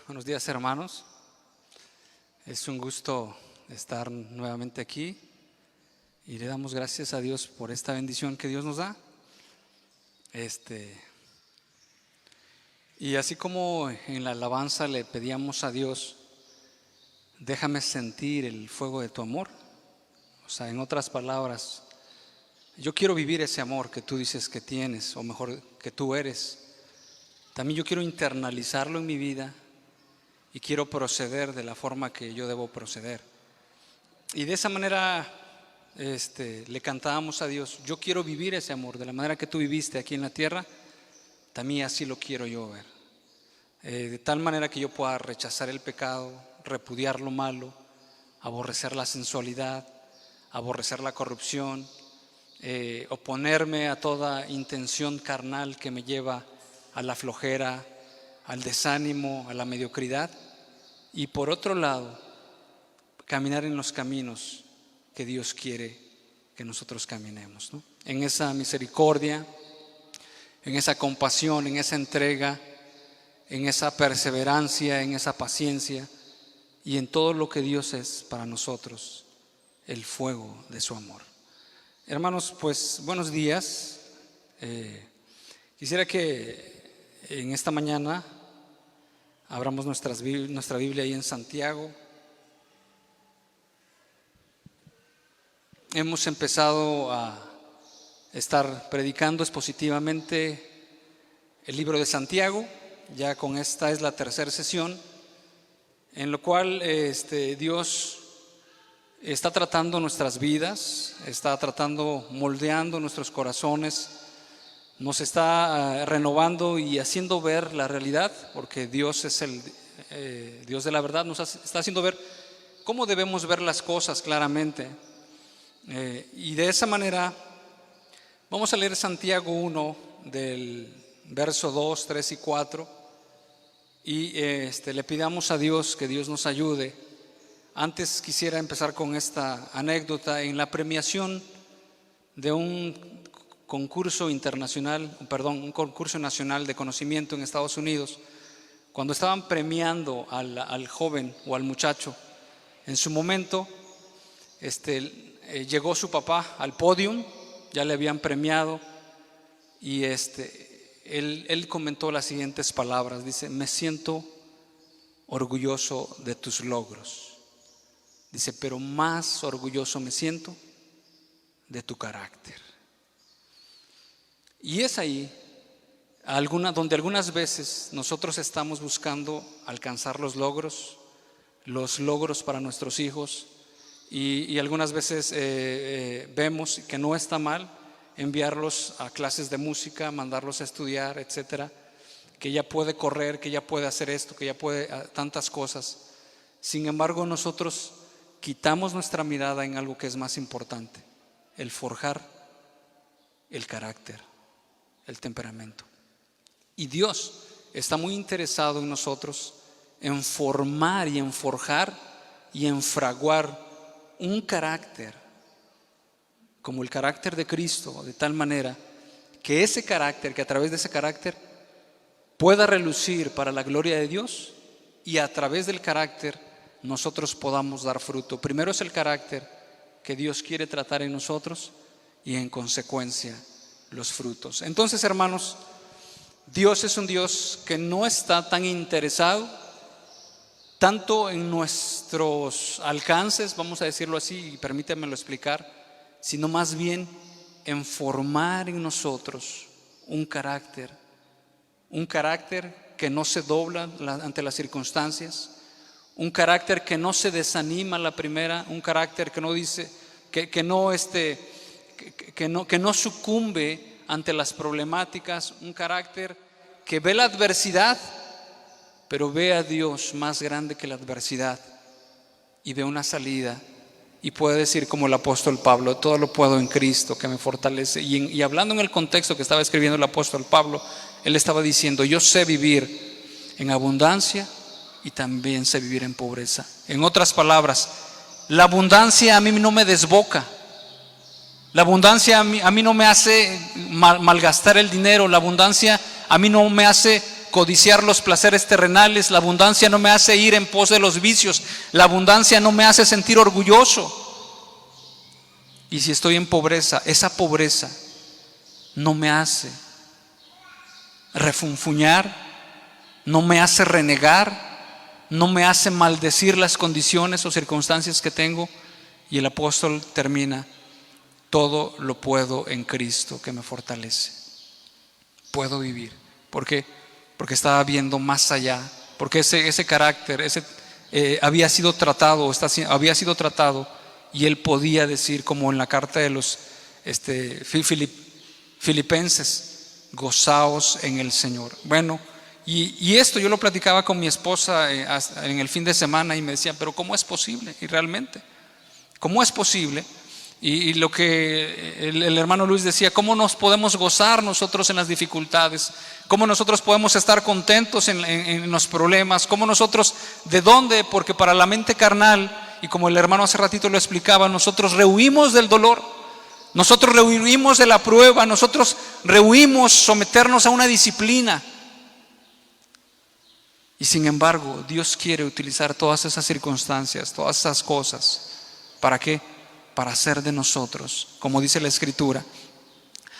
Buenos días hermanos. Es un gusto estar nuevamente aquí y le damos gracias a Dios por esta bendición que Dios nos da. Y así como en la alabanza le pedíamos a Dios, déjame sentir el fuego de tu amor. O sea, en otras palabras, yo quiero vivir ese amor que tú dices que tienes, o mejor que tú eres. También yo quiero internalizarlo en mi vida y quiero proceder de la forma que yo debo proceder. Y de esa manera le cantábamos a Dios, yo quiero vivir ese amor de la manera que tú viviste aquí en la tierra, también así lo quiero yo ver. De tal manera que yo pueda rechazar el pecado, repudiar lo malo, aborrecer la sensualidad, aborrecer la corrupción, oponerme a toda intención carnal que me lleva a la flojera, al desánimo, a la mediocridad, y por otro lado, caminar en los caminos que Dios quiere que nosotros caminemos, ¿no? En esa misericordia, en esa compasión, en esa entrega, en esa perseverancia, en esa paciencia y en todo lo que Dios es para nosotros, el fuego de su amor. Hermanos, pues buenos días. Quisiera que en esta mañana abramos nuestra Biblia ahí en Santiago. Hemos empezado a estar predicando expositivamente el libro de Santiago. Ya con esta es la tercera sesión, en lo cual Dios está tratando nuestras vidas, está tratando, moldeando nuestros corazones, nos está renovando y haciendo ver la realidad, porque Dios es el Dios de la verdad, nos está haciendo ver cómo debemos ver las cosas claramente. Y de esa manera vamos a leer Santiago 1 del verso 2, 3 y 4 y le pidamos a Dios que Dios nos ayude. Antes quisiera empezar con esta anécdota. En la premiación de un concurso nacional de conocimiento en Estados Unidos, cuando estaban premiando al joven o al muchacho, en su momento llegó su papá al podium, ya le habían premiado, y él comentó las siguientes palabras. Dice: me siento orgulloso de tus logros. Dice, pero más orgulloso me siento de tu carácter. Y es ahí donde algunas veces nosotros estamos buscando alcanzar los logros para nuestros hijos, y algunas veces vemos que no está mal enviarlos a clases de música, mandarlos a estudiar, etcétera, que ya puede correr, que ya puede hacer esto, que ya puede tantas cosas. Sin embargo, nosotros quitamos nuestra mirada en algo que es más importante: el forjar el carácter, el temperamento. Y Dios está muy interesado en nosotros, en formar y en forjar y en fraguar un carácter como el carácter de Cristo, de tal manera que ese carácter, que a través de ese carácter pueda relucir para la gloria de Dios, y a través del carácter nosotros podamos dar fruto. Primero es el carácter que Dios quiere tratar en nosotros, y en consecuencia los frutos. Entonces, hermanos, Dios es un Dios que no está tan interesado tanto en nuestros alcances, vamos a decirlo así, y permítanmelo explicar, sino más bien en formar en nosotros un carácter que no se dobla ante las circunstancias, un carácter que no se desanima a la primera, un carácter que no dice, que no sucumbe ante las problemáticas, un carácter que ve la adversidad, pero ve a Dios más grande que la adversidad y ve una salida, y puede decir como el apóstol Pablo: todo lo puedo en Cristo que me fortalece. Y hablando en el contexto que estaba escribiendo el apóstol Pablo, él estaba diciendo: yo sé vivir en abundancia y también sé vivir en pobreza. En otras palabras, la abundancia a mí no me desboca. La abundancia a mí no me hace malgastar el dinero. La abundancia a mí no me hace codiciar los placeres terrenales, la abundancia no me hace ir en pos de los vicios, la abundancia no me hace sentir orgulloso. Y si estoy en pobreza, esa pobreza no me hace refunfuñar, no me hace renegar, no me hace maldecir las condiciones o circunstancias que tengo. Y el apóstol termina: todo lo puedo en Cristo que me fortalece. Puedo vivir. ¿Por qué? Porque estaba viendo más allá, porque ese carácter había sido tratado, había sido tratado, y él podía decir, como en la carta de los Filipenses: gozaos en el Señor. Bueno, y esto yo lo platicaba con mi esposa en el fin de semana, y me decía: pero ¿cómo es posible? Y realmente, ¿cómo es posible? Y lo que el hermano Luis decía: ¿cómo nos podemos gozar nosotros en las dificultades? ¿Cómo nosotros podemos estar contentos en los problemas? ¿Cómo nosotros, de dónde? Porque para la mente carnal, y como el hermano hace ratito lo explicaba, nosotros rehuimos del dolor, nosotros rehuimos de la prueba, nosotros rehuimos someternos a una disciplina. Y sin embargo, Dios quiere utilizar todas esas circunstancias, todas esas cosas. ¿Para qué? Para hacer de nosotros, como dice la Escritura,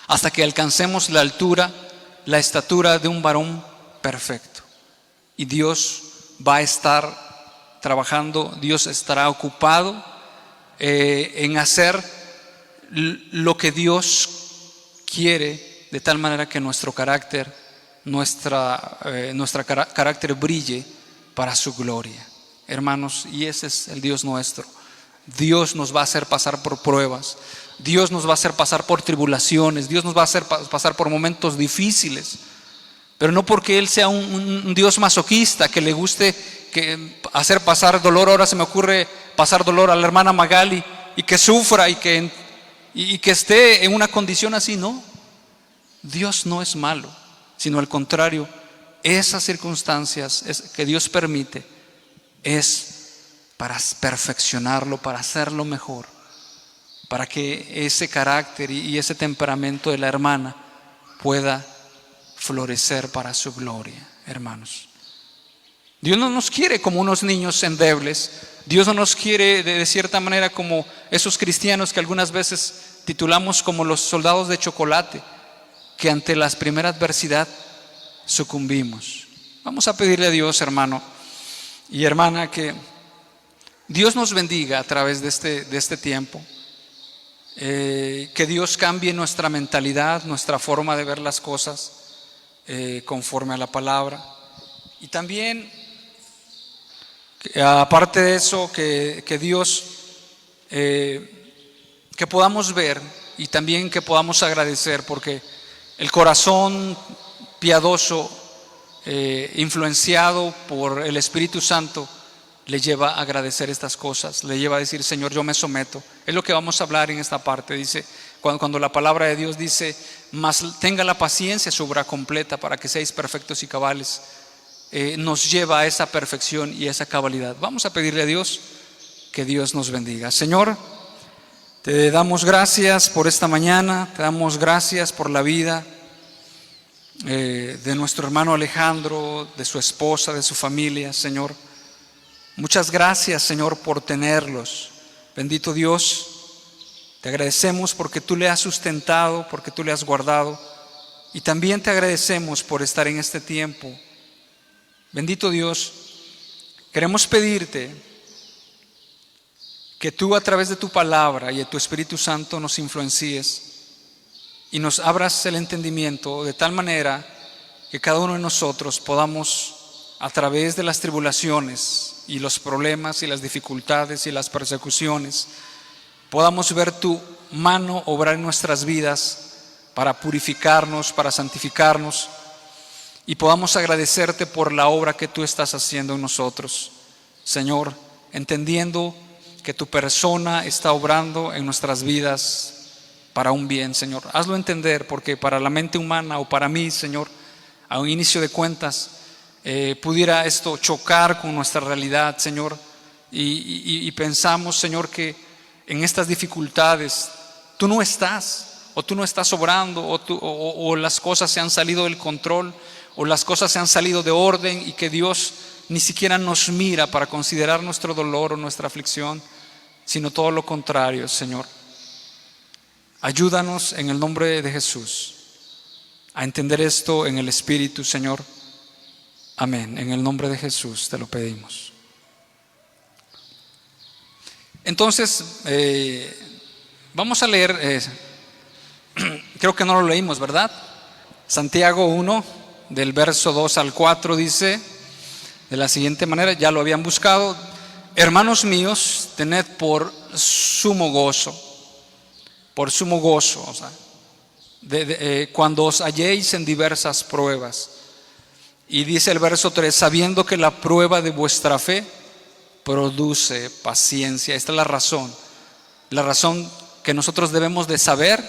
hasta que alcancemos la altura, la estatura de un varón perfecto. Y Dios va a estar trabajando, Dios estará ocupado en hacer lo que Dios quiere, de tal manera que nuestro carácter, nuestra carácter brille para su gloria. Hermanos, y ese es el Dios nuestro. Dios nos va a hacer pasar por pruebas, Dios nos va a hacer pasar por tribulaciones, Dios nos va a hacer pasar por momentos difíciles, pero no porque Él sea un Dios masoquista que le guste hacer pasar dolor. Ahora se me ocurre pasar dolor a la hermana Magali y que sufra y que esté en una condición así. No, Dios no es malo, sino al contrario, esas circunstancias que Dios permite es para perfeccionarlo, para hacerlo mejor, para que ese carácter y ese temperamento de la hermana pueda florecer para su gloria. Hermanos, Dios no nos quiere como unos niños endebles. Dios no nos quiere de cierta manera como esos cristianos que algunas veces titulamos como los soldados de chocolate, que ante la primera adversidad sucumbimos. Vamos a pedirle a Dios, hermano y hermana, que Dios nos bendiga a través de este tiempo, que Dios cambie nuestra mentalidad, nuestra forma de ver las cosas conforme a la palabra. Y también, aparte de eso, que Dios, que podamos ver y también que podamos agradecer, porque el corazón piadoso, influenciado por el Espíritu Santo, le lleva a agradecer estas cosas, le lleva a decir: Señor, yo me someto. Es lo que vamos a hablar en esta parte. Dice, cuando la palabra de Dios dice: mas tenga la paciencia su obra completa para que seáis perfectos y cabales, nos lleva a esa perfección y a esa cabalidad. Vamos a pedirle a Dios que Dios nos bendiga. Señor, te damos gracias por esta mañana, te damos gracias por la vida de nuestro hermano Alejandro, de su esposa, de su familia. Señor, muchas gracias, Señor, por tenerlos. Bendito Dios, te agradecemos porque tú le has sustentado, porque tú le has guardado, y también te agradecemos por estar en este tiempo. Bendito Dios, queremos pedirte que tú, a través de tu palabra y de tu Espíritu Santo, nos influencies y nos abras el entendimiento de tal manera que cada uno de nosotros podamos, a través de las tribulaciones y los problemas y las dificultades y las persecuciones, podamos ver tu mano obrar en nuestras vidas para purificarnos, para santificarnos, y podamos agradecerte por la obra que tú estás haciendo en nosotros, Señor, entendiendo que tu persona está obrando en nuestras vidas para un bien. Señor, hazlo entender, porque para la mente humana o para mí, Señor, a un inicio de cuentas pudiera esto chocar con nuestra realidad, Señor, y pensamos, Señor, que en estas dificultades tú no estás, o tú no estás obrando, o las cosas se han salido del control, o las cosas se han salido de orden y que Dios ni siquiera nos mira para considerar nuestro dolor o nuestra aflicción, sino todo lo contrario, Señor. Ayúdanos en el nombre de Jesús a entender esto en el Espíritu, Señor. Amén. En el nombre de Jesús te lo pedimos. Entonces, vamos a leer, creo que no lo leímos, ¿verdad? Santiago 1, del verso 2 al 4 dice de la siguiente manera, ya lo habían buscado: hermanos míos, tened por sumo gozo, o sea, cuando os halléis en diversas pruebas. Y dice el verso 3, sabiendo que la prueba de vuestra fe produce paciencia. Esta es la razón que nosotros debemos de saber,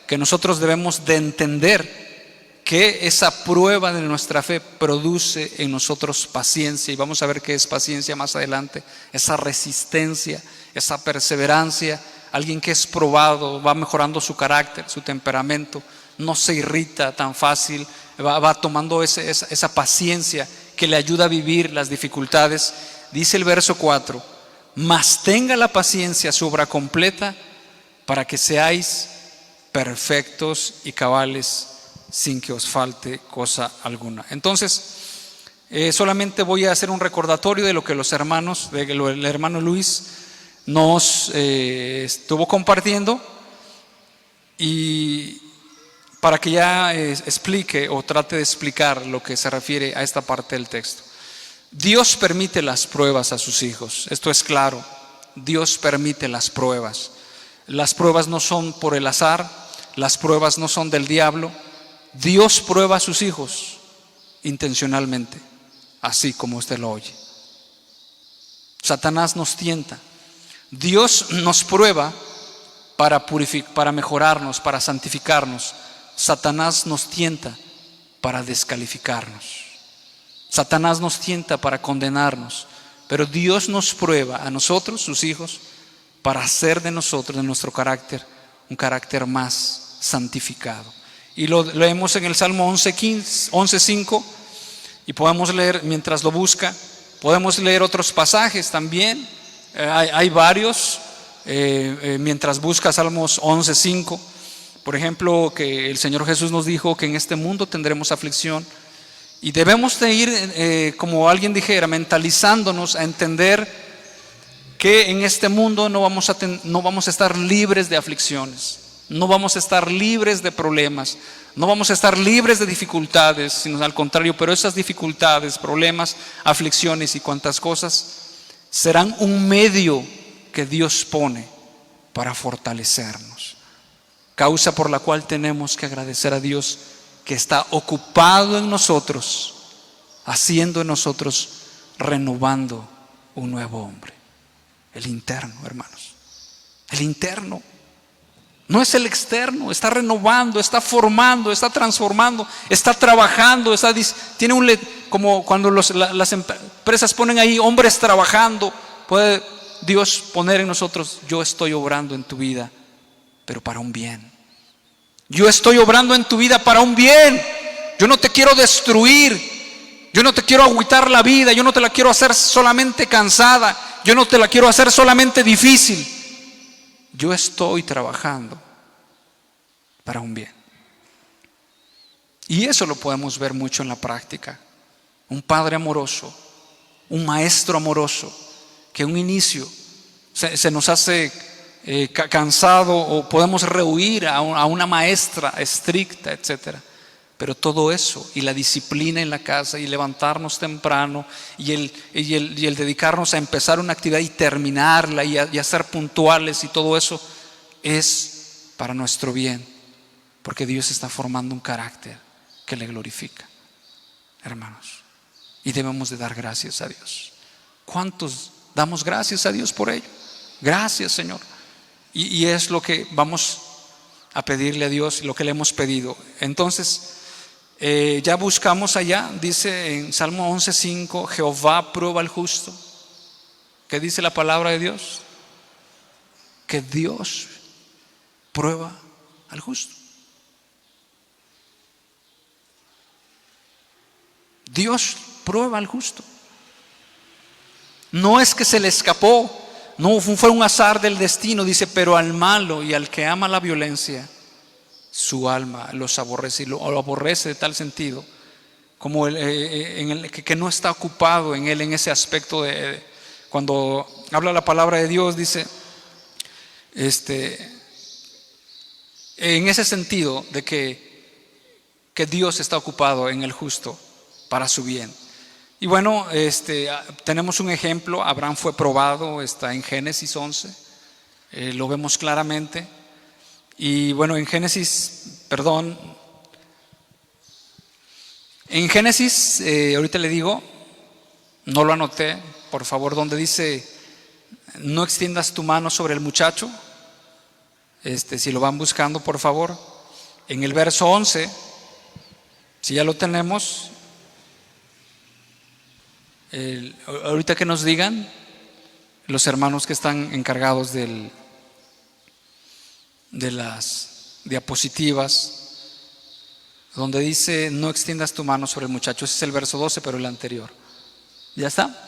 que nosotros debemos de entender, que esa prueba de nuestra fe produce en nosotros paciencia. Y vamos a ver qué es paciencia más adelante. Esa resistencia, esa perseverancia. Alguien que es probado va mejorando su carácter, su temperamento, no se irrita tan fácil, va tomando esa paciencia que le ayuda a vivir las dificultades. Dice el verso 4, mas tenga la paciencia su obra completa, para que seáis perfectos y cabales, sin que os falte cosa alguna. Entonces, solamente voy a hacer un recordatorio de lo que el hermano Luis nos estuvo compartiendo, y para que ya explique o trate de explicar lo que se refiere a esta parte del texto. Dios permite las pruebas a sus hijos, esto es claro. Dios permite las pruebas. Las pruebas no son por el azar, las pruebas no son del diablo. Dios prueba a sus hijos intencionalmente, así como usted lo oye. Satanás nos tienta. Dios nos prueba para mejorarnos, para santificarnos. Satanás nos tienta para descalificarnos. Satanás nos tienta para condenarnos. Pero Dios nos prueba a nosotros, sus hijos, para hacer de nosotros, de nuestro carácter, un carácter más santificado. Y lo leemos en el Salmo 11:5, y podemos leer, mientras lo busca, podemos leer otros pasajes también. Hay varios, mientras busca Salmos 11:5. Por ejemplo, que el Señor Jesús nos dijo que en este mundo tendremos aflicción. Y debemos de ir, como alguien dijera, mentalizándonos a entender que en este mundo no vamos a estar libres de aflicciones, no vamos a estar libres de problemas, no vamos a estar libres de dificultades, sino al contrario. Pero esas dificultades, problemas, aflicciones y cuantas cosas serán un medio que Dios pone para fortalecernos, causa por la cual tenemos que agradecer a Dios, que está ocupado en nosotros, haciendo en nosotros, renovando un nuevo hombre. El interno, hermanos, el interno, no es el externo. Está renovando, está formando, está transformando, está trabajando, tiene como cuando las empresas ponen ahí hombres trabajando, puede Dios poner en nosotros: yo estoy obrando en tu vida, pero para un bien. Yo estoy obrando en tu vida para un bien. Yo no te quiero destruir, yo no te quiero agüitar la vida, yo no te la quiero hacer solamente cansada, yo no te la quiero hacer solamente difícil. Yo estoy trabajando para un bien. Y eso lo podemos ver mucho en la práctica. Un padre amoroso, un maestro amoroso, que en un inicio se nos hace cansado, o podemos rehuir a una maestra estricta, etcétera. Pero todo eso, y la disciplina en la casa, y levantarnos temprano, y el dedicarnos a empezar una actividad y terminarla, y a ser puntuales, y todo eso es para nuestro bien, porque Dios está formando un carácter que le glorifica, hermanos. Y debemos de dar gracias a Dios. ¿Cuántos damos gracias a Dios por ello? Gracias, Señor. Y es lo que vamos a pedirle a Dios, lo que le hemos pedido. Entonces, ya buscamos allá, dice en Salmo 11:5, Jehová prueba al justo. ¿Qué dice la palabra de Dios? Que Dios prueba al justo. Dios prueba al justo. No es que se le escapó, no fue un azar del destino, dice, pero al malo y al que ama la violencia, su alma los aborrece, y lo aborrece de tal sentido como que no está ocupado en él, en ese aspecto de cuando habla la palabra de Dios, dice, en ese sentido de que Dios está ocupado en el justo para su bien. Y bueno, tenemos un ejemplo. Abraham fue probado, está en Génesis 11, lo vemos claramente. Y bueno, en Génesis, ahorita le digo, no lo anoté, por favor, donde dice, no extiendas tu mano sobre el muchacho. Si lo van buscando, por favor, en el verso 11, si ya lo tenemos, ahorita que nos digan los hermanos que están encargados de las diapositivas, donde dice, no extiendas tu mano sobre el muchacho. Ese es el verso 12, pero el anterior. ¿Ya está?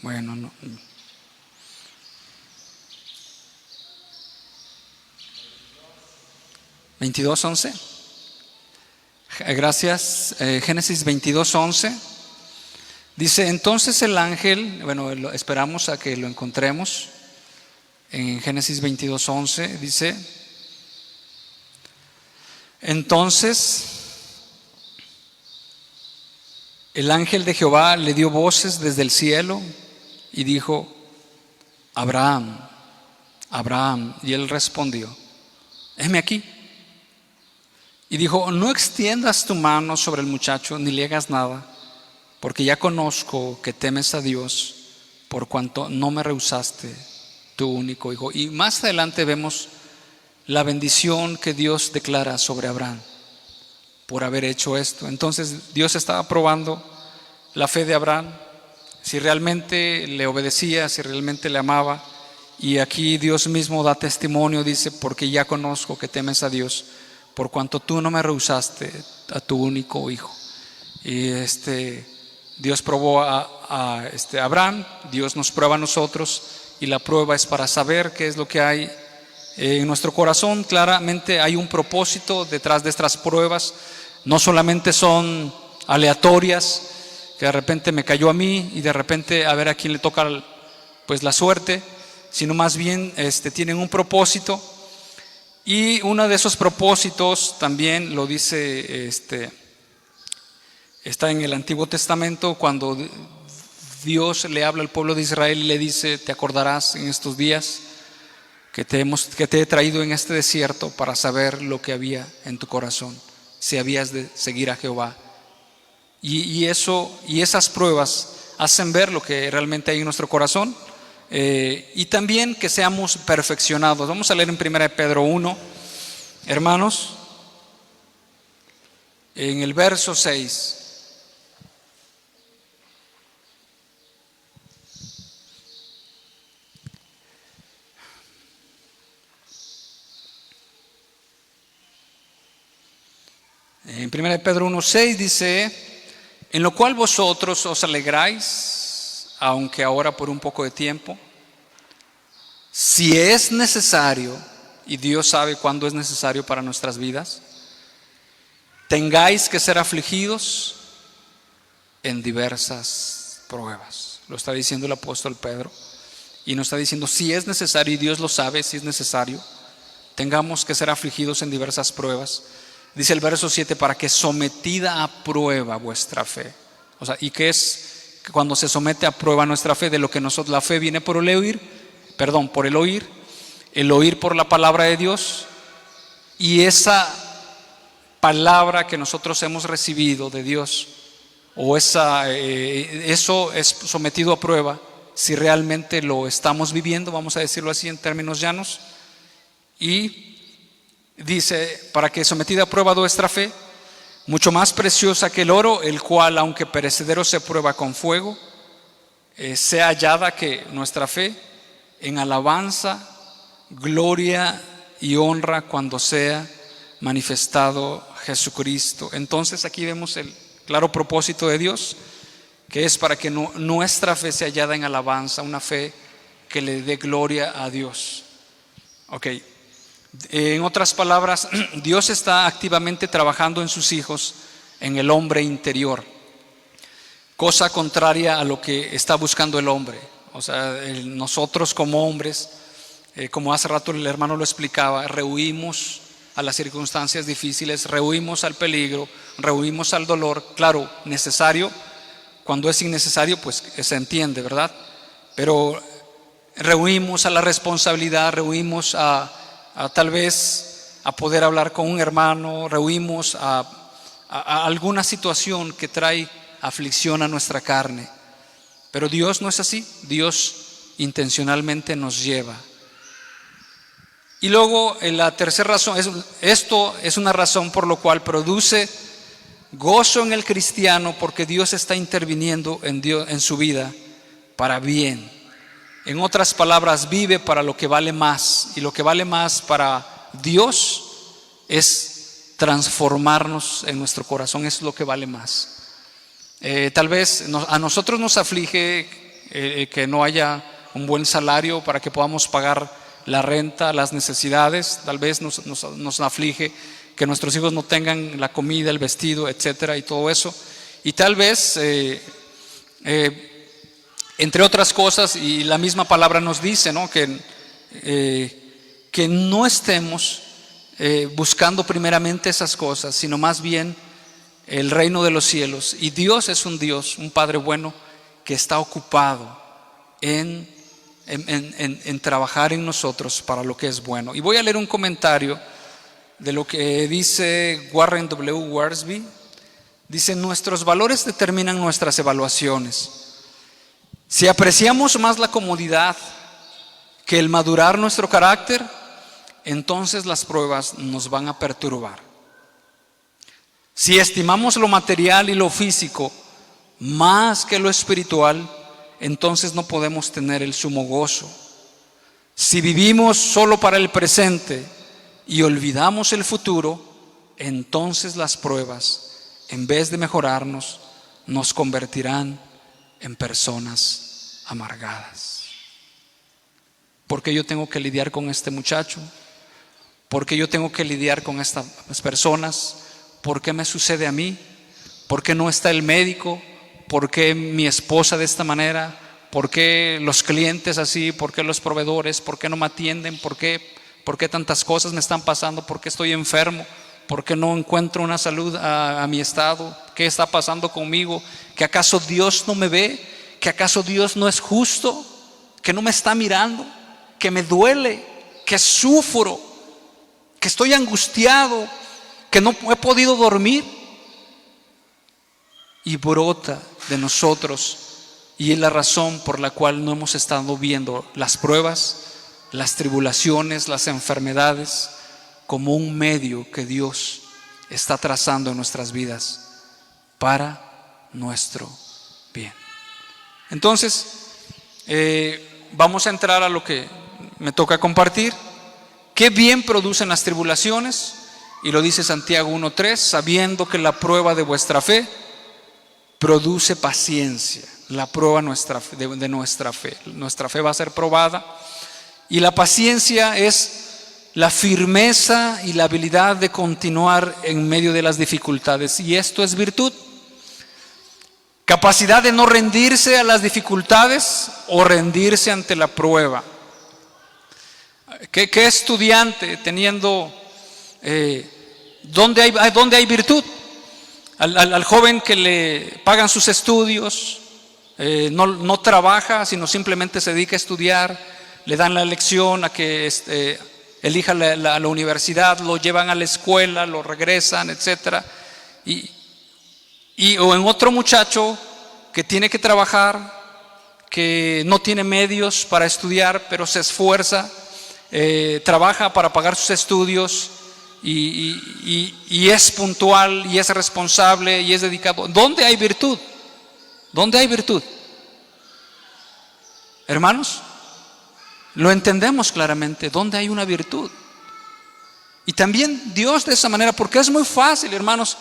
Bueno, no. ¿22:11? Gracias. Génesis 22:11 dice, entonces el ángel, bueno, esperamos a que lo encontremos. En Génesis 22:11 dice, entonces el ángel de Jehová le dio voces desde el cielo y dijo, Abraham, Abraham. Y él respondió, heme aquí. Y dijo, no extiendas tu mano sobre el muchacho ni le hagas nada, porque ya conozco que temes a Dios, por cuanto no me rehusaste tu único hijo. Y más adelante vemos la bendición que Dios declara sobre Abraham por haber hecho esto. Entonces Dios estaba probando la fe de Abraham, si realmente le obedecía, si realmente le amaba. Y aquí Dios mismo da testimonio, dice, porque ya conozco que temes a Dios, por cuanto tú no me rehusaste a tu único hijo. Y Dios probó a Abraham, Dios nos prueba a nosotros, y la prueba es para saber qué es lo que hay en nuestro corazón. Claramente hay un propósito detrás de estas pruebas. No solamente son aleatorias, que de repente me cayó a mí y de repente a ver a quién le toca pues la suerte, sino más bien tienen un propósito. Y uno de esos propósitos también lo dice, está en el Antiguo Testamento, cuando Dios le habla al pueblo de Israel y le dice, te acordarás en estos días que te he traído en este desierto para saber lo que había en tu corazón, si habías de seguir a Jehová. Y esas pruebas hacen ver lo que realmente hay en nuestro corazón, y también que seamos perfeccionados. Vamos a leer en 1 Pedro 1, hermanos, en el verso 6. En 1 Pedro 1:6 dice, en lo cual vosotros os alegráis, aunque ahora por un poco de tiempo, si es necesario, y Dios sabe cuándo es necesario para nuestras vidas, tengáis que ser afligidos en diversas pruebas. Lo está diciendo el apóstol Pedro, y nos está diciendo, si es necesario, y Dios lo sabe, si es necesario, tengamos que ser afligidos en diversas pruebas. Dice el verso 7, para que sometida a prueba vuestra fe. O sea, ¿y qué es cuando se somete a prueba nuestra fe? De lo que nosotros, la fe viene por el oír, el oír por la palabra de Dios. Y esa palabra que nosotros hemos recibido de Dios, o eso es sometido a prueba, si realmente lo estamos viviendo, vamos a decirlo así en términos llanos. Y dice, para que sometida a prueba vuestra fe, mucho más preciosa que el oro, el cual, aunque perecedero, se prueba con fuego, sea hallada que nuestra fe en alabanza, gloria y honra cuando sea manifestado Jesucristo. Entonces aquí vemos el claro propósito de Dios, que es para que nuestra fe sea hallada en alabanza, una fe que le dé gloria a Dios. Ok. En otras palabras, Dios está activamente trabajando en sus hijos, en el hombre interior, cosa contraria a lo que está buscando el hombre. O sea, nosotros como hombres, como hace rato el hermano lo explicaba, rehuimos a las circunstancias difíciles, rehuimos al peligro, rehuimos al dolor. Claro, necesario, cuando es innecesario, pues se entiende, ¿verdad? Pero rehuimos a la responsabilidad, rehuimos a tal vez a poder hablar con un hermano, rehuimos a alguna situación que trae aflicción a nuestra carne. Pero Dios no es así. Dios intencionalmente nos lleva. Y luego la tercera razón, esto es una razón por lo cual produce gozo en el cristiano, porque Dios está interviniendo en su vida para bien. En otras palabras, vive para lo que vale más, y lo que vale más para Dios es transformarnos en nuestro corazón. Eso es lo que vale más. Tal vez a nosotros nos aflige que no haya un buen salario para que podamos pagar la renta, las necesidades. Tal vez nos aflige que nuestros hijos no tengan la comida, el vestido, etcétera, y todo eso. Y tal vez entre otras cosas, y la misma palabra nos dice, ¿no?, que no estemos buscando primeramente esas cosas, sino más bien el reino de los cielos. Y Dios es un Dios, un Padre bueno, que está ocupado en trabajar en nosotros para lo que es bueno. Y voy a leer un comentario de lo que dice Warren W. Wiersbe. Dice: nuestros valores determinan nuestras evaluaciones. Si apreciamos más la comodidad que el madurar nuestro carácter, entonces las pruebas nos van a perturbar. Si estimamos lo material y lo físico más que lo espiritual, entonces no podemos tener el sumo gozo. Si vivimos solo para el presente y olvidamos el futuro, entonces las pruebas, en vez de mejorarnos, nos convertirán en personas amargadas. ¿Por qué yo tengo que lidiar con este muchacho? ¿Por qué yo tengo que lidiar con estas personas? ¿Por qué me sucede a mí? ¿Por qué no está el médico? ¿Por qué mi esposa de esta manera? ¿Por qué los clientes así? ¿Por qué los proveedores? ¿Por qué no me atienden? ¿Por qué tantas cosas me están pasando? ¿Por qué estoy enfermo? ¿Por qué no encuentro una salud a mi estado? ¿Qué está pasando conmigo? ¿Que acaso Dios no me ve? ¿Que acaso Dios no es justo? ¿Que no me está mirando? ¿Que me duele? ¿Que sufro? ¿Que estoy angustiado? ¿Que no he podido dormir? Y brota de nosotros, y es la razón por la cual no hemos estado viendo las pruebas, las tribulaciones, las enfermedades como un medio que Dios está trazando en nuestras vidas para nuestro bien. Entonces, vamos a entrar a lo que me toca compartir. ¿Qué bien producen las tribulaciones? Y lo dice Santiago 1:3, sabiendo que la prueba de vuestra fe produce paciencia. La prueba de nuestra fe. Nuestra fe va a ser probada. Y la paciencia es la firmeza y la habilidad de continuar en medio de las dificultades. Y esto es virtud. Capacidad de no rendirse a las dificultades o rendirse ante la prueba. ¿Qué estudiante teniendo ¿dónde hay virtud? Al joven que le pagan sus estudios, no trabaja, sino simplemente se dedica a estudiar, le dan la elección a que elija la universidad, lo llevan a la escuela, lo regresan, etcétera. O en otro muchacho que tiene que trabajar, que no tiene medios para estudiar, pero se esfuerza, trabaja para pagar sus estudios y es puntual y es responsable y es dedicado. ¿Dónde hay virtud? ¿Dónde hay virtud? Hermanos, lo entendemos claramente, ¿dónde hay una virtud? Y también Dios de esa manera, porque es muy fácil, hermanos,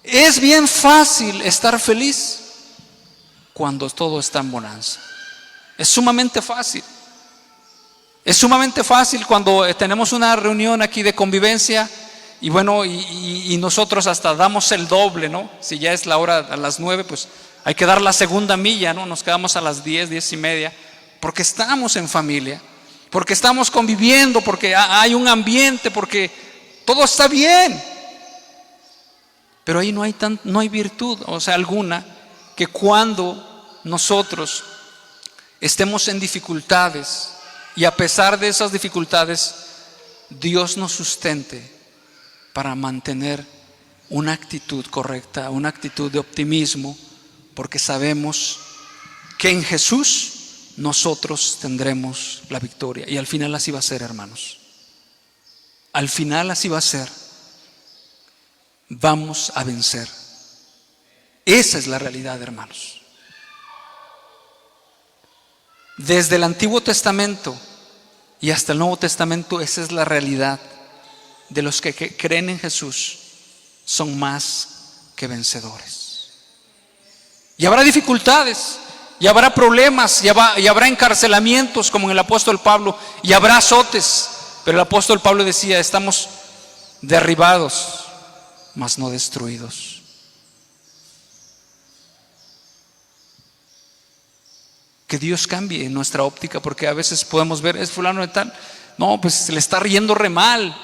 es bien fácil estar feliz cuando todo está en bonanza. Es sumamente fácil. Es sumamente fácil cuando tenemos una reunión aquí de convivencia y bueno, y nosotros hasta damos el doble, ¿no? Si ya es la hora a las 9, pues hay que dar la segunda milla, ¿no? Nos quedamos a las 10, 10:30, porque estamos en familia, porque estamos conviviendo, porque hay un ambiente, porque todo está bien. Pero ahí no hay virtud, o sea, alguna, que cuando nosotros estemos en dificultades y a pesar de esas dificultades, Dios nos sustente para mantener una actitud correcta, una actitud de optimismo, porque sabemos que en Jesús nosotros tendremos la victoria. Y al final así va a ser, hermanos. Al final así va a ser. Vamos a vencer. Esa es la realidad, hermanos. Desde el Antiguo Testamento y hasta el Nuevo Testamento, esa es la realidad de los que creen en Jesús. Son más que vencedores. Y habrá dificultades, y habrá problemas, y habrá encarcelamientos como en el apóstol Pablo, y habrá azotes. Pero el apóstol Pablo decía: estamos derribados, mas no destruidos. Que Dios cambie nuestra óptica, porque a veces podemos ver, es fulano de tal, no, pues se le está riendo re mal.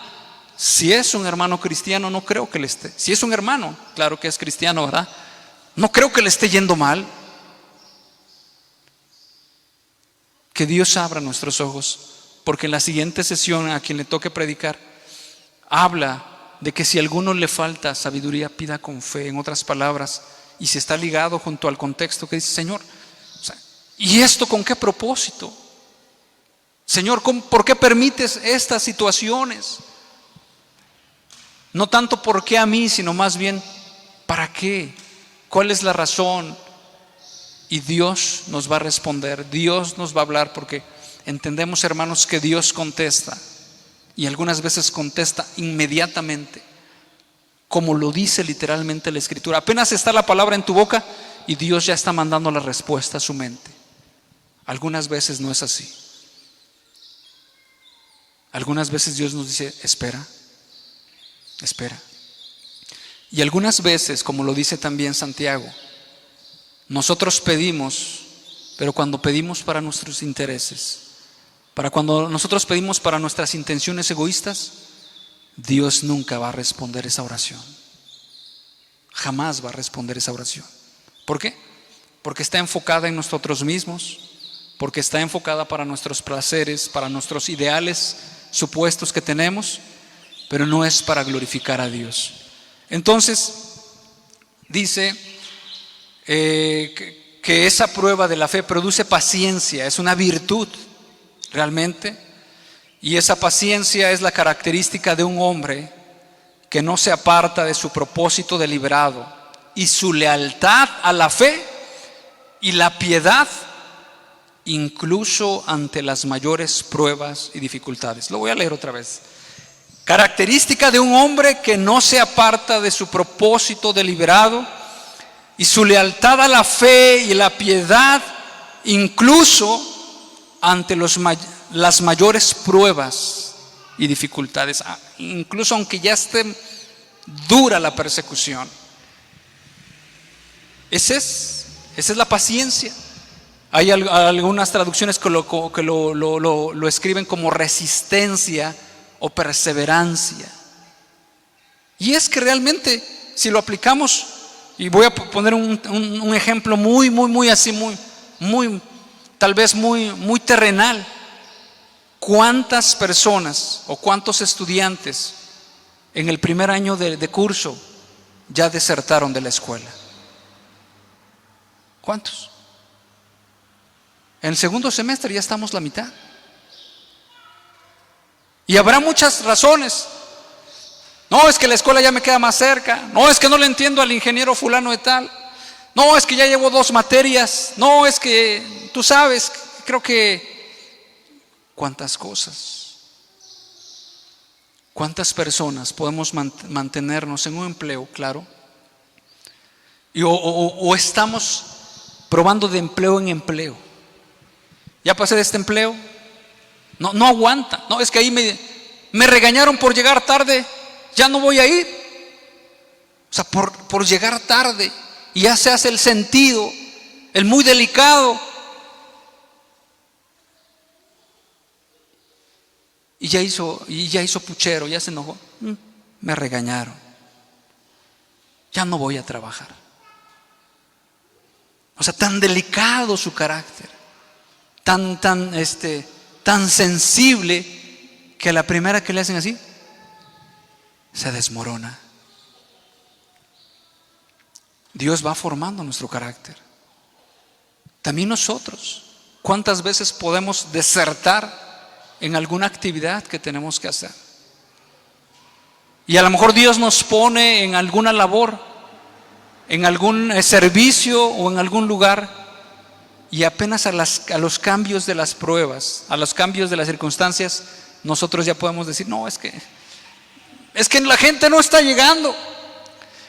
Si es un hermano cristiano, no creo que le esté. Si es un hermano, claro que es cristiano, ¿verdad? No creo que le esté yendo mal. Que Dios abra nuestros ojos, porque en la siguiente sesión a quien le toque predicar, habla de que si a alguno le falta sabiduría, pida con fe. En otras palabras, y si está ligado junto al contexto que dice: Señor, ¿y esto con qué propósito? Señor, ¿por qué permites estas situaciones? No tanto por qué a mí, sino más bien ¿para qué? ¿Cuál es la razón? Y Dios nos va a responder, Dios nos va a hablar, porque entendemos, hermanos, que Dios contesta, y algunas veces contesta inmediatamente, como lo dice literalmente la Escritura. Apenas está la palabra en tu boca y Dios ya está mandando la respuesta a su mente. Algunas veces no es así. Algunas veces Dios nos dice: espera, espera. Y algunas veces, como lo dice también Santiago, nosotros pedimos, pero cuando pedimos para nuestros intereses, cuando nosotros pedimos para nuestras intenciones egoístas, Dios nunca va a responder esa oración. Jamás va a responder esa oración. ¿Por qué? Porque está enfocada en nosotros mismos, porque está enfocada para nuestros placeres, para nuestros ideales supuestos que tenemos, pero no es para glorificar a Dios. Entonces, dice que esa prueba de la fe produce paciencia, es una virtud realmente, y esa paciencia es la característica de un hombre que no se aparta de su propósito deliberado, y su lealtad a la fe y la piedad incluso ante las mayores pruebas y dificultades. Lo voy a leer otra vez. Característica de un hombre que no se aparta de su propósito deliberado y su lealtad a la fe y la piedad incluso ante las mayores pruebas y dificultades, incluso aunque ya esté dura la persecución. Esa es la paciencia. Hay algunas traducciones que lo escriben como resistencia o perseverancia. Y es que realmente, si lo aplicamos, y voy a poner un ejemplo muy así, tal vez muy terrenal. ¿Cuántas personas o cuántos estudiantes en el primer año de curso ya desertaron de la escuela? ¿Cuántos? En el segundo semestre ya estamos la mitad. Y habrá muchas razones. No, es que la escuela ya me queda más cerca. No, es que no le entiendo al ingeniero fulano de tal. No, es que ya llevo 2 materias. No, es que tú sabes, creo que cuántas cosas. ¿Cuántas personas podemos mantenernos en un empleo, claro? O estamos probando de empleo en empleo. Ya pasé de este empleo. No aguanta. No, es que ahí me regañaron por llegar tarde. Ya no voy a ir. O sea, por llegar tarde. Y ya se hace el sentido, el muy delicado. Y ya hizo puchero, ya se enojó. Me regañaron. Ya no voy a trabajar. O sea, tan delicado su carácter, tan sensible, que a la primera que le hacen así, se desmorona. Dios va formando nuestro carácter. También nosotros, ¿cuántas veces podemos desertar en alguna actividad que tenemos que hacer? Y a lo mejor Dios nos pone en alguna labor, en algún servicio o en algún lugar, y apenas a los cambios de las pruebas, a los cambios de las circunstancias, nosotros ya podemos decir, no, es que la gente no está llegando.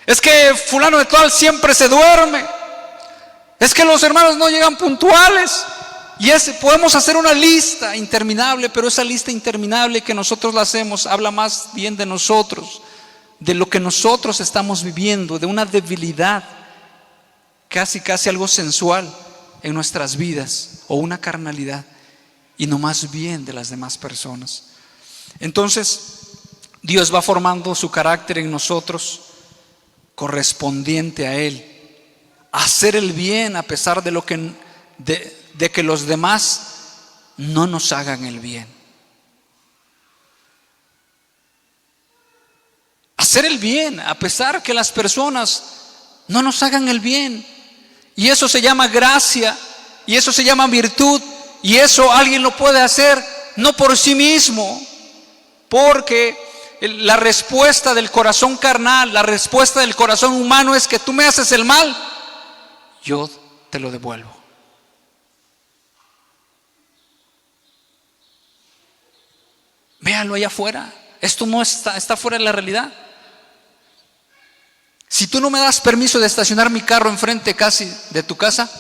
Es que fulano de tal siempre se duerme. Es que los hermanos no llegan puntuales. Y podemos hacer una lista interminable, pero esa lista interminable que nosotros la hacemos habla más bien de nosotros, de lo que nosotros estamos viviendo, de una debilidad, casi algo sensual en nuestras vidas, o una carnalidad, y no más bien de las demás personas. Entonces, Dios va formando su carácter en nosotros, correspondiente a Él, hacer el bien a pesar de que los demás no nos hagan el bien. Hacer el bien a pesar que las personas no nos hagan el bien. Y eso se llama gracia, y eso se llama virtud, y eso alguien lo puede hacer no por sí mismo, porque la respuesta del corazón carnal, la respuesta del corazón humano es que tú me haces el mal, yo te lo devuelvo. Véalo allá afuera. Esto no está fuera de la realidad. Si tú no me das permiso de estacionar mi carro enfrente casi de tu casa,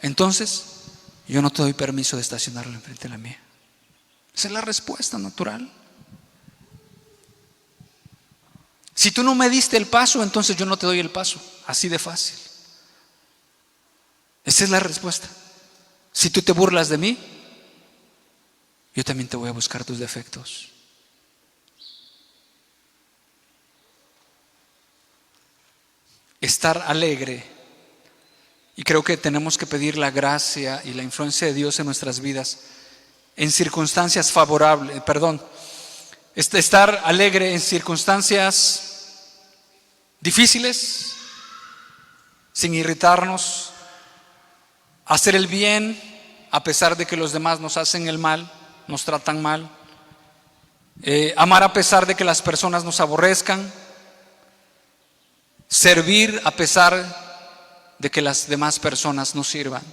entonces yo no te doy permiso de estacionarlo enfrente de la mía. Esa es la respuesta natural. Si tú no me diste el paso, entonces yo no te doy el paso. Así de fácil. Esa es la respuesta. Si tú te burlas de mí, yo también te voy a buscar tus defectos. Estar alegre. Y creo que tenemos que pedir la gracia y la influencia de Dios en nuestras vidas en circunstancias favorables, estar alegre en circunstancias difíciles, sin irritarnos, hacer el bien a pesar de que los demás nos hacen el mal, nos tratan mal, amar a pesar de que las personas nos aborrezcan, servir a pesar de que las demás personas nos sirvan.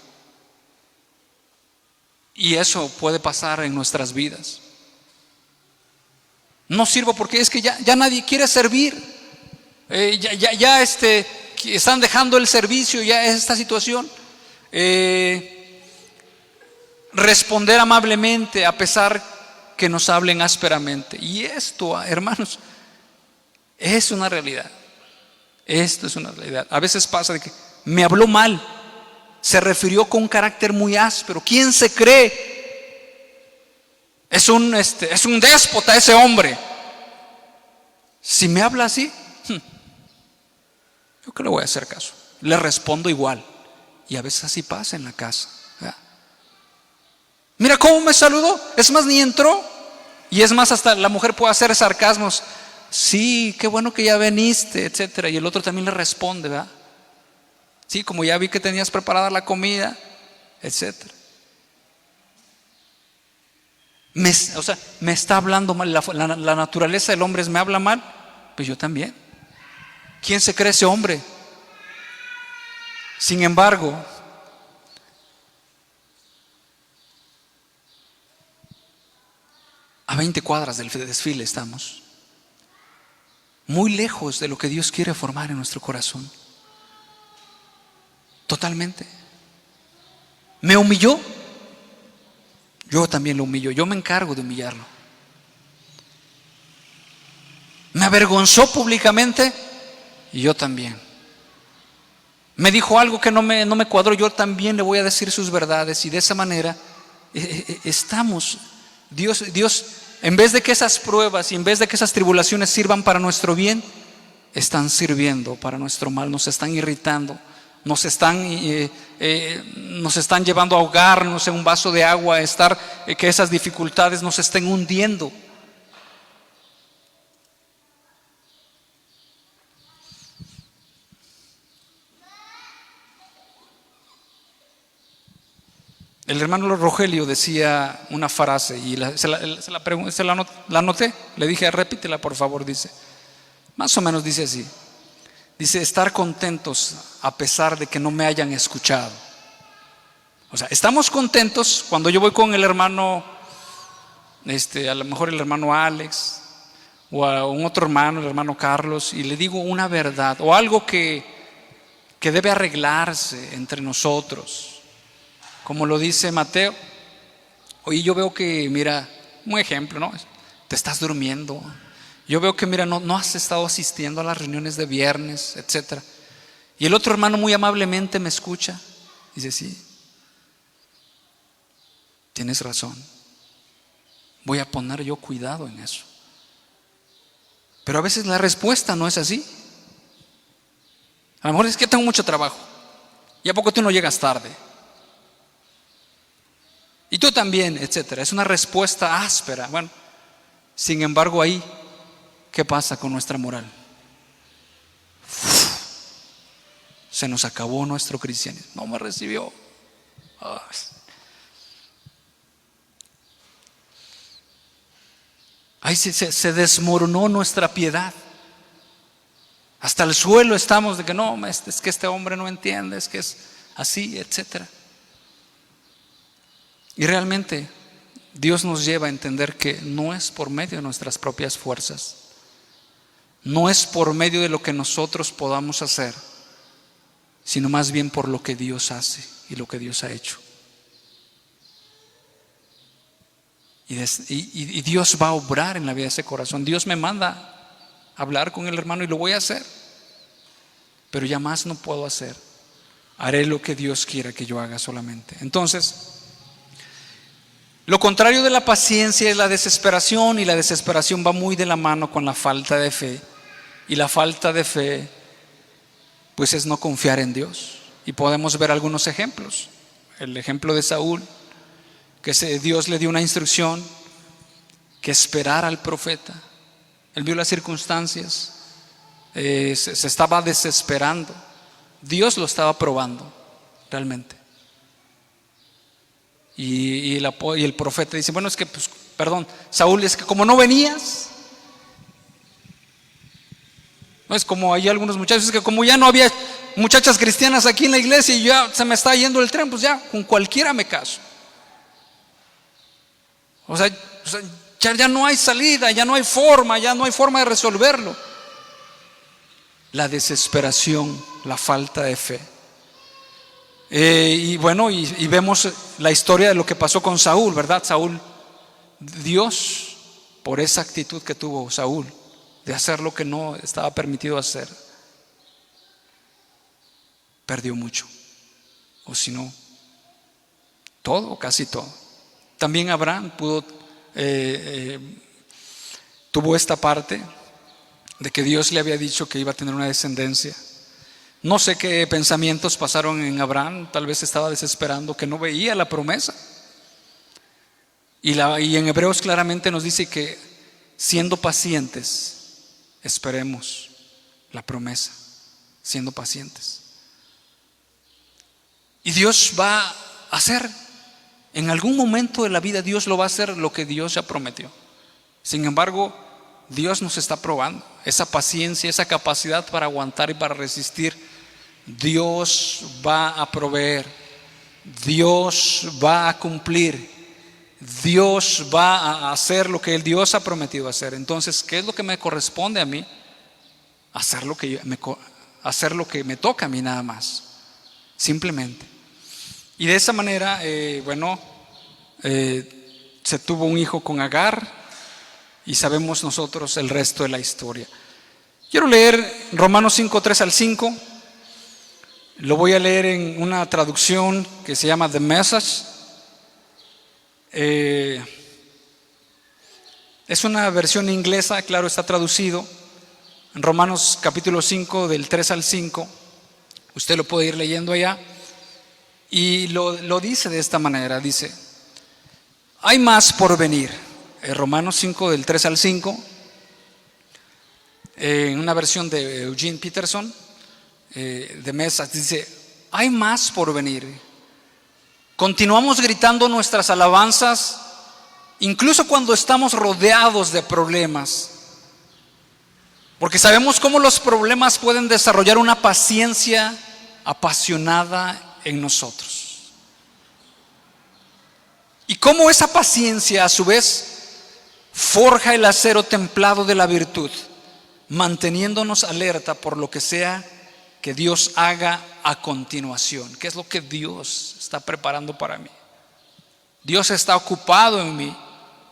Y eso puede pasar en nuestras vidas. No sirvo porque es que ya nadie quiere servir. Están dejando el servicio, ya es esta situación. Responder amablemente a pesar que nos hablen ásperamente. Y esto, hermanos, es una realidad. Esto es una realidad. A veces pasa de que me habló mal, se refirió con un carácter muy áspero. ¿Quién se cree? Es un déspota ese hombre. Si me habla así, yo que le voy a hacer caso. Le respondo igual. Y a veces así pasa en la casa. ¿Verdad? Mira cómo me saludó. Es más, ni entró. Y es más, hasta la mujer puede hacer sarcasmos. Sí, qué bueno que ya veniste, etcétera. Y el otro también le responde, ¿verdad? Sí, como ya vi que tenías preparada la comida, etcétera. Me está hablando mal. La naturaleza del hombre es: me habla mal, Pues yo también. ¿Quién se cree ese hombre? Sin embargo, a 20 cuadras del desfile estamos, muy lejos de lo que Dios quiere formar en nuestro corazón. Totalmente. ¿Me humilló? Yo también lo humillo. Yo me encargo de humillarlo. ¿Me avergonzó públicamente? Y yo también. Me dijo algo que no me cuadró, yo también le voy a decir sus verdades. Y de esa manera estamos. Dios, en vez de que esas pruebas y en vez de que esas tribulaciones sirvan para nuestro bien, están sirviendo para nuestro mal, nos están irritando, nos están llevando a ahogarnos en un vaso de agua, que esas dificultades nos estén hundiendo. El hermano Rogelio decía una frase y se la anoté, le dije repítela por favor, dice, más o menos dice así, dice estar contentos a pesar de que no me hayan escuchado. O sea, estamos contentos cuando yo voy con el hermano, a lo mejor el hermano Alex o a un otro hermano, el hermano Carlos, y le digo una verdad o algo que debe arreglarse entre nosotros. Como lo dice Mateo, oye, yo veo que, mira, un ejemplo, ¿no? Te estás durmiendo. Yo veo que, mira, no has estado asistiendo a las reuniones de viernes, etcétera. Y el otro hermano muy amablemente me escucha. Dice, sí, tienes razón. Voy a poner yo cuidado en eso. Pero a veces la respuesta no es así. A lo mejor es que tengo mucho trabajo. ¿Y a poco tú no llegas tarde? Y tú también, etcétera. Es una respuesta áspera. Bueno, sin embargo, ahí, ¿qué pasa con nuestra moral? Se nos acabó nuestro cristianismo. No me recibió. Ahí se desmoronó nuestra piedad. Hasta el suelo estamos de que no, es que este hombre no entiende, es que es así, etcétera. Y realmente Dios nos lleva a entender que no es por medio de nuestras propias fuerzas, no es por medio de lo que nosotros podamos hacer, sino más bien por lo que Dios hace y lo que Dios ha hecho. Y Dios va a obrar en la vida de ese corazón. Dios me manda a hablar con el hermano y lo voy a hacer, pero ya más no puedo hacer. Haré lo que Dios quiera que yo haga solamente. Entonces, lo contrario de la paciencia es la desesperación, y la desesperación va muy de la mano con la falta de fe. Y la falta de fe, pues, es no confiar en Dios. Y podemos ver algunos ejemplos. El ejemplo de Saúl, que Dios le dio una instrucción, que esperara al profeta. Él vio las circunstancias, se estaba desesperando. Dios lo estaba probando, realmente. Y el profeta dice, bueno, es que, pues, perdón, Saúl, es que como no venías, no es como hay algunos muchachos, es que como ya no había muchachas cristianas aquí en la iglesia y ya se me está yendo el tren, pues ya con cualquiera me caso. O sea ya no hay salida, ya no hay forma de resolverlo. La desesperación, la falta de fe. Y bueno, y vemos la historia de lo que pasó con Saúl, ¿verdad? Saúl, Dios, por esa actitud que tuvo Saúl de hacer lo que no estaba permitido hacer, perdió mucho, o si no, todo o casi todo. También Abraham tuvo esta parte de que Dios le había dicho que iba a tener una descendencia. No sé qué pensamientos pasaron en Abraham, tal vez estaba desesperando, que no veía la promesa. Y en Hebreos claramente nos dice que siendo pacientes, esperemos la promesa, siendo pacientes. Y Dios va a hacer, en algún momento de la vida Dios lo va a hacer lo que Dios ya prometió. Sin embargo, Dios nos está probando. Esa paciencia, esa capacidad para aguantar y para resistir, Dios va a proveer, Dios va a cumplir, Dios va a hacer lo que el Dios ha prometido hacer. Entonces, ¿qué es lo que me corresponde a mí? Hacer lo que me toca a mí nada más, simplemente. Y de esa manera, se tuvo un hijo con Agar y sabemos nosotros el resto de la historia. Quiero leer Romanos 5, 3 al 5. Lo voy a leer en una traducción que se llama The Message. Es una versión inglesa, claro, está traducido. En Romanos capítulo 5, del 3 al 5. Usted lo puede ir leyendo allá. Y lo dice de esta manera, dice: hay más por venir. Romanos 5 del 3 al 5, en una versión de Eugene Peterson, de Mesas, dice: hay más por venir. Continuamos gritando nuestras alabanzas, incluso cuando estamos rodeados de problemas, porque sabemos cómo los problemas pueden desarrollar una paciencia apasionada en nosotros, y cómo esa paciencia a su vez forja el acero templado de la virtud, manteniéndonos alerta por lo que sea que Dios haga a continuación. ¿Qué es lo que Dios está preparando para mí? Dios está ocupado en mí.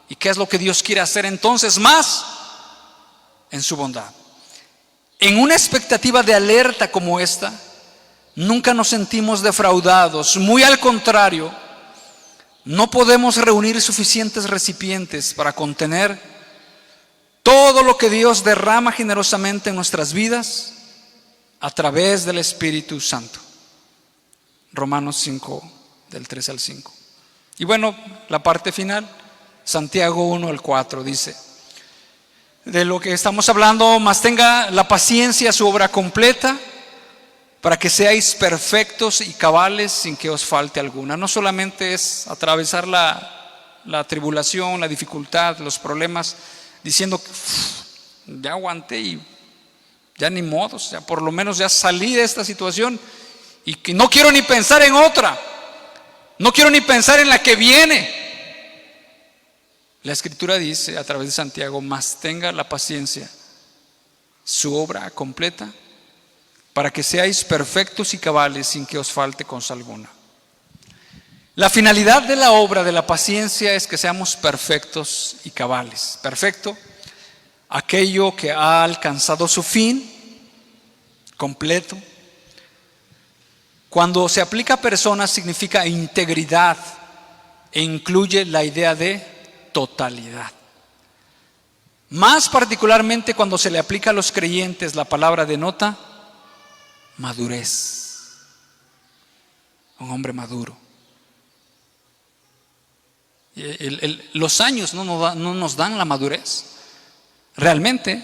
¿Y qué es lo que Dios quiere hacer entonces más? En su bondad. En una expectativa de alerta como esta, nunca nos sentimos defraudados. Muy al contrario, no podemos reunir suficientes recipientes para contener todo lo que Dios derrama generosamente en nuestras vidas a través del Espíritu Santo. Romanos 5, del 3 al 5. Y bueno, la parte final, Santiago 1 al 4, dice: de lo que estamos hablando, más tenga la paciencia su obra completa, para que seáis perfectos y cabales sin que os falte alguna. No solamente es atravesar la tribulación, la dificultad, los problemas, diciendo: ya aguanté y ya ni modo, ya por lo menos ya salí de esta situación y que no quiero ni pensar en otra, no quiero ni pensar en la que viene. La Escritura dice a través de Santiago: más tenga la paciencia su obra completa, para que seáis perfectos y cabales sin que os falte cosa alguna. La finalidad de la obra de la paciencia es que seamos perfectos y cabales. Perfecto, aquello que ha alcanzado su fin completo. Cuando se aplica a personas significa integridad e incluye la idea de totalidad. Más particularmente cuando se le aplica a los creyentes, la palabra denota madurez. Un hombre maduro. Los años no nos dan la madurez. Realmente,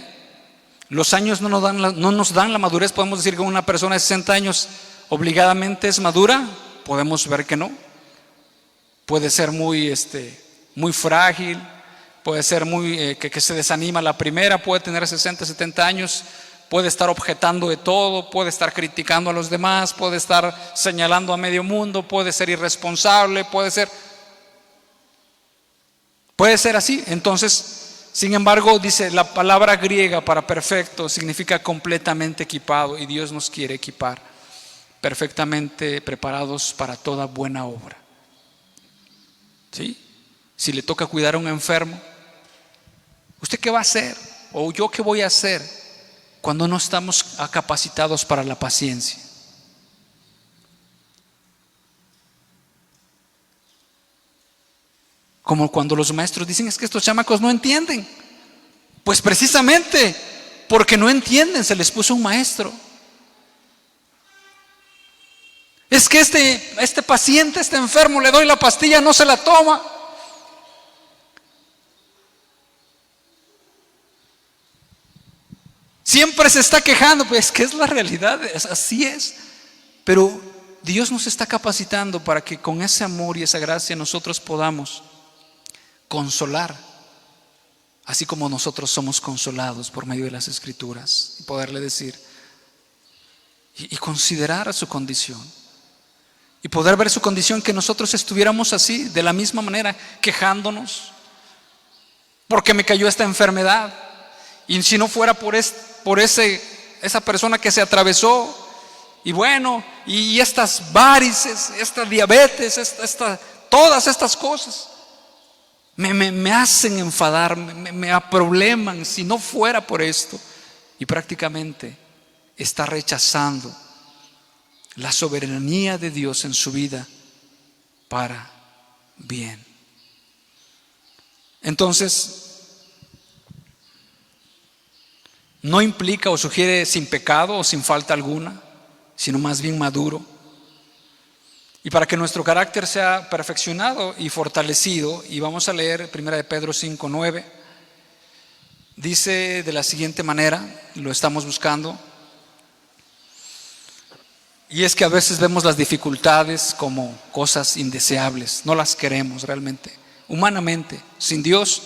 los años no nos dan la madurez. Podemos decir que una persona de 60 años obligadamente es madura. Podemos ver que no. Puede ser muy frágil. Puede ser que se desanima a la primera. Puede tener 60, 70 años. Puede estar objetando de todo, puede estar criticando a los demás, puede estar señalando a medio mundo, puede ser irresponsable, puede ser así. Entonces, sin embargo, dice la palabra griega para perfecto significa completamente equipado, y Dios nos quiere equipar perfectamente preparados para toda buena obra. ¿Sí? Si le toca cuidar a un enfermo, ¿usted qué va a hacer? ¿O yo qué voy a hacer cuando no estamos capacitados para la paciencia? Como cuando los maestros dicen: es que estos chamacos no entienden. Pues precisamente porque no entienden se les puso un maestro. Es que este paciente, este enfermo, le doy la pastilla, no se la toma. Siempre se está quejando. Pues que es la realidad, así es. Pero Dios nos está capacitando para que con ese amor y esa gracia nosotros podamos consolar así como nosotros somos consolados por medio de las Escrituras, y poderle decir y considerar su condición, y poder ver su condición, que nosotros estuviéramos así, de la misma manera, quejándonos porque me cayó esta enfermedad, y si no fuera por esa persona que se atravesó, y bueno, y estas varices, esta diabetes, todas estas cosas me hacen enfadar, me aprobleman. Si no fuera por esto, y prácticamente está rechazando la soberanía de Dios en su vida para bien. Entonces, no implica o sugiere sin pecado o sin falta alguna, sino más bien maduro. Y para que nuestro carácter sea perfeccionado y fortalecido, y vamos a leer 1 de Pedro 5:9, dice de la siguiente manera, lo estamos buscando, y es que a veces vemos las dificultades como cosas indeseables, no las queremos realmente, humanamente. Sin Dios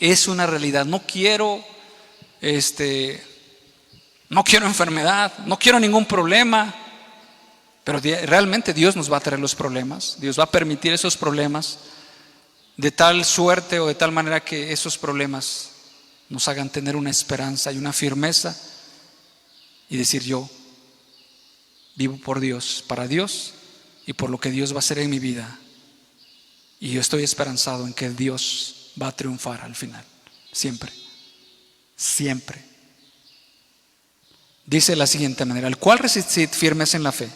es una realidad. No quiero enfermedad, no quiero ningún problema, pero realmente Dios nos va a traer los problemas. Dios va a permitir esos problemas de tal suerte o de tal manera que esos problemas nos hagan tener una esperanza y una firmeza y decir: yo vivo por Dios, para Dios y por lo que Dios va a hacer en mi vida, y yo estoy esperanzado en que Dios va a triunfar al final, siempre, siempre. Dice de la siguiente manera: al cual resistid firmes en la fe,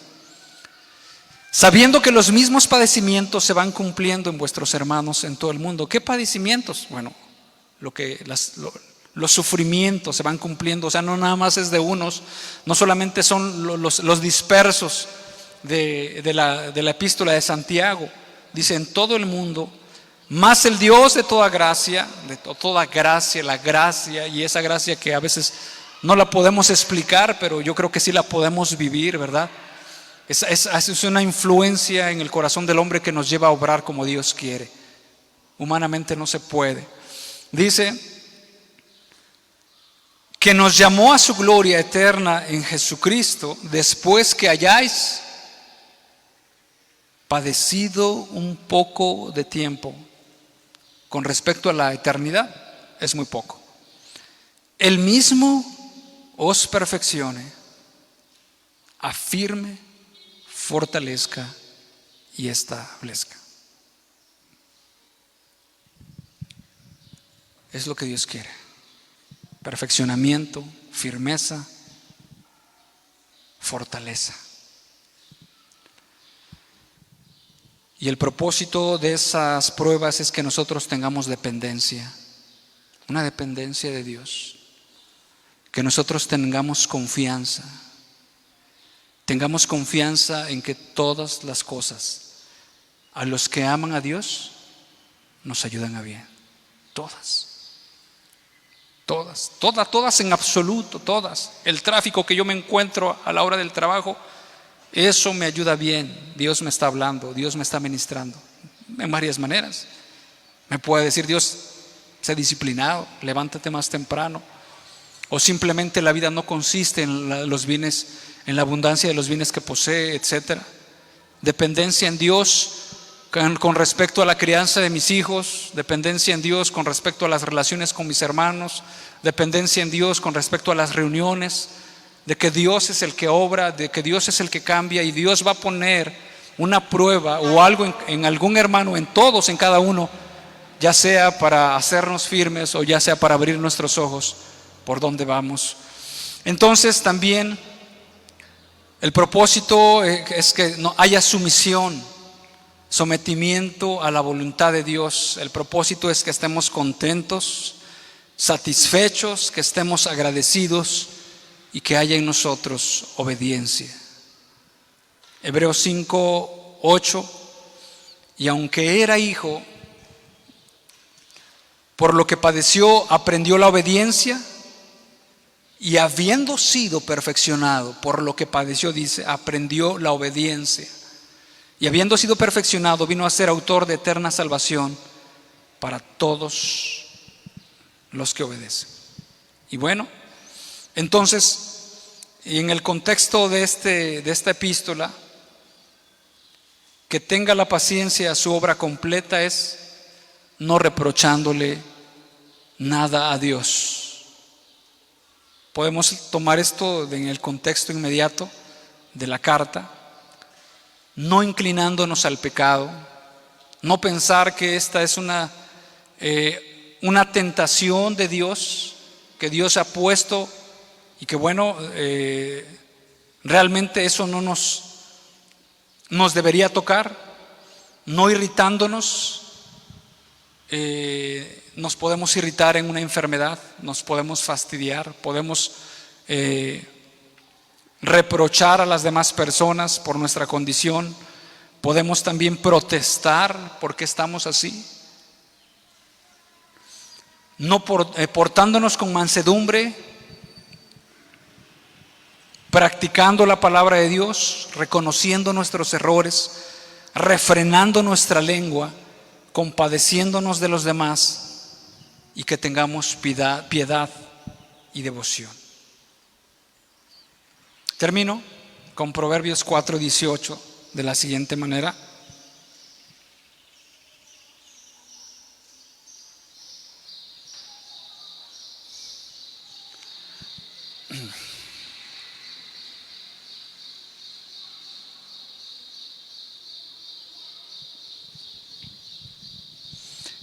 sabiendo que los mismos padecimientos se van cumpliendo en vuestros hermanos en todo el mundo. ¿Qué padecimientos? Bueno, los sufrimientos se van cumpliendo. O sea, no nada más es de unos, no solamente son los dispersos de la epístola de Santiago. Dice: en todo el mundo, más el Dios de toda gracia, la gracia, y esa gracia que a veces no la podemos explicar, pero yo creo que sí la podemos vivir, ¿verdad? Es una influencia en el corazón del hombre que nos lleva a obrar como Dios quiere. Humanamente no se puede. Dice que nos llamó a su gloria eterna en Jesucristo, después que hayáis padecido un poco de tiempo. Con respecto a la eternidad, es muy poco. Él mismo os perfeccione, afirme, fortalezca y establezca. Es lo que Dios quiere: perfeccionamiento, firmeza, fortaleza. Y el propósito de esas pruebas es que nosotros tengamos dependencia, una dependencia de Dios, que nosotros tengamos confianza en que todas las cosas a los que aman a Dios nos ayudan a bien. Todas en absoluto, todas. El tráfico que yo me encuentro a la hora del trabajo, eso me ayuda bien. Dios me está hablando, Dios me está ministrando en varias maneras. Me puede decir Dios: sé disciplinado, levántate más temprano. O simplemente la vida no consiste en los bienes, en la abundancia de los bienes que posee, etc. Dependencia en Dios con respecto a la crianza de mis hijos, dependencia en Dios con respecto a las relaciones con mis hermanos, dependencia en Dios con respecto a las reuniones, de que Dios es el que obra, de que Dios es el que cambia, y Dios va a poner una prueba o algo en algún hermano, en todos, en cada uno, ya sea para hacernos firmes o ya sea para abrir nuestros ojos por donde vamos. Entonces también el propósito es que no haya sumisión, sometimiento a la voluntad de Dios. El propósito es que estemos contentos, satisfechos, que estemos agradecidos y que haya en nosotros obediencia. Hebreos 5:8: y aunque era hijo, por lo que padeció aprendió la obediencia, y habiendo sido perfeccionado por lo que padeció, dice, aprendió la obediencia. Y habiendo sido perfeccionado, vino a ser autor de eterna salvación para todos los que obedecen. Y bueno, entonces, en el contexto de esta epístola, que tenga la paciencia su obra completa es no reprochándole nada a Dios. Podemos tomar esto en el contexto inmediato de la carta, no inclinándonos al pecado, no pensar que esta es una tentación de Dios, que Dios ha puesto y que bueno, realmente eso no nos debería tocar, no irritándonos. Nos podemos irritar en una enfermedad, nos podemos fastidiar, podemos reprochar a las demás personas por nuestra condición, podemos también protestar porque estamos así. No portándonos con mansedumbre, practicando la palabra de Dios, reconociendo nuestros errores, refrenando nuestra lengua, compadeciéndonos de los demás y que tengamos piedad y devoción. Termino con Proverbios 4:18 de la siguiente manera.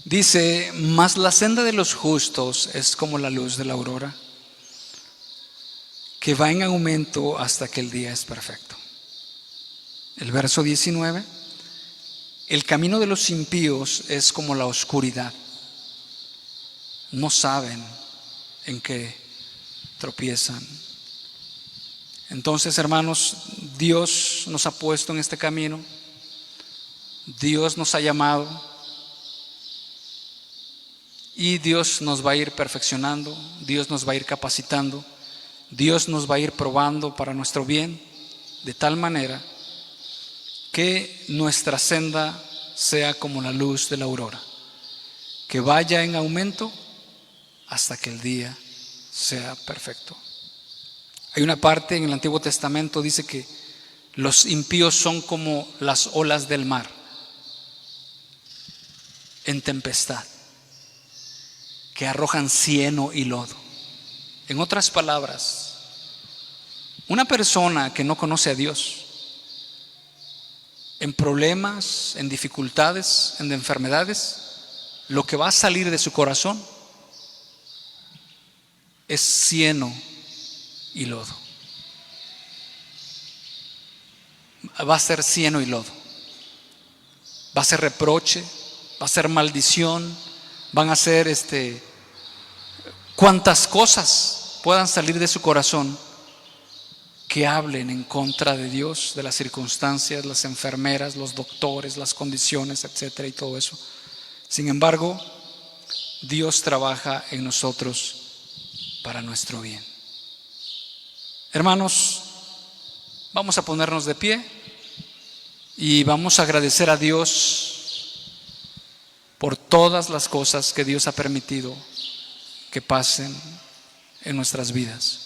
Dice: mas la senda de los justos es como la luz de la aurora, que va en aumento hasta que el día es perfecto. El verso 19: el camino de los impíos es como la oscuridad, no saben en qué tropiezan. Entonces, hermanos, Dios nos ha puesto en este camino, Dios nos ha llamado, y Dios nos va a ir perfeccionando, Dios nos va a ir capacitando, Dios nos va a ir probando para nuestro bien, de tal manera que nuestra senda sea como la luz de la aurora, que vaya en aumento hasta que el día sea perfecto. Hay una parte en el Antiguo Testamento, dice que los impíos son como las olas del mar en tempestad, que arrojan cieno y lodo. En otras palabras, una persona que no conoce a Dios, en problemas, en dificultades, en enfermedades, lo que va a salir de su corazón es cieno y lodo. Va a ser cieno y lodo. Va a ser reproche, va a ser maldición, van a ser cuantas cosas puedan salir de su corazón que hablen en contra de Dios, de las circunstancias, las enfermeras, los doctores, las condiciones, etcétera, y todo eso. Sin embargo, Dios trabaja en nosotros para nuestro bien. Hermanos, vamos a ponernos de pie y vamos a agradecer a Dios por todas las cosas que Dios ha permitido que pasen en nuestras vidas.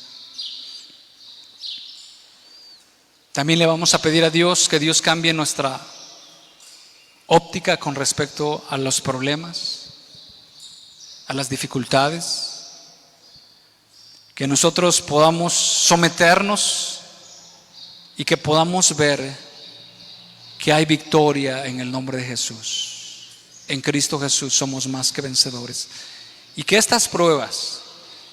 También le vamos a pedir a Dios que Dios cambie nuestra óptica con respecto a los problemas, a las dificultades, que nosotros podamos someternos y que podamos ver que hay victoria en el nombre de Jesús. En Cristo Jesús somos más que vencedores. Y que estas pruebas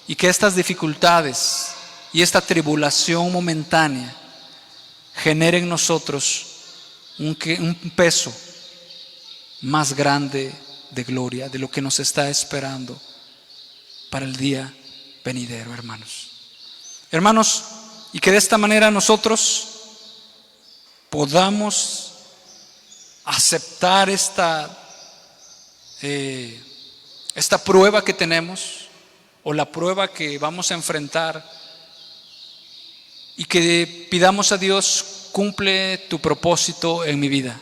y que estas dificultades y esta tribulación momentánea genere en nosotros un peso más grande de gloria, de lo que nos está esperando para el día venidero, hermanos. Hermanos, y que de esta manera nosotros podamos aceptar esta prueba que tenemos, o la prueba que vamos a enfrentar, y que pidamos a Dios: cumple tu propósito en mi vida.